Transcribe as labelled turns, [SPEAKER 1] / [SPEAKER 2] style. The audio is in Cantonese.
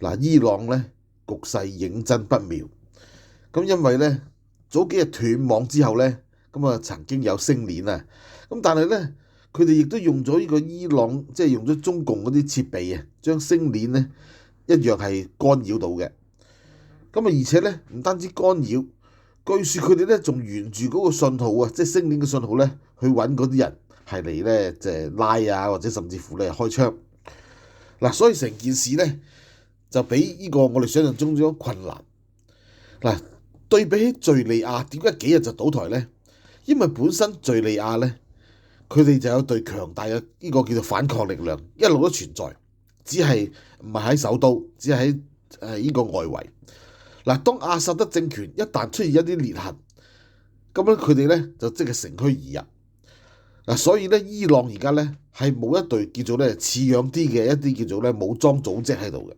[SPEAKER 1] 嗱，伊朗咧局勢認真不妙，咁因為咧早幾日斷網之後咧，咁啊曾經有星鏈啊，咁但係咧佢哋亦都用咗呢個伊朗，即係用咗中共嗰啲設備啊，將星鏈咧一樣係干擾到嘅。咁啊而且咧唔單止干擾，據說佢哋咧仲沿住嗰個信號啊，即係星鏈嘅信號咧去揾嗰啲人係嚟咧即係拉啊，或者甚至乎咧開槍。嗱，所以成件事咧就比呢個我哋想象中咗困難。嗱，對比起敍利亞，點解幾日就倒台呢？因為本身敍利亞咧，佢哋就有隊強大嘅呢個叫做反抗力量，一路都存在，只係唔係喺首都，只係喺呢個外圍。嗱，當阿薩德政權一旦出現一啲裂痕，咁樣佢哋咧就即係乘虛而入。嗱，所以咧伊朗而家咧係冇一隊叫做咧似樣啲嘅一啲叫做咧武裝組織喺度嘅。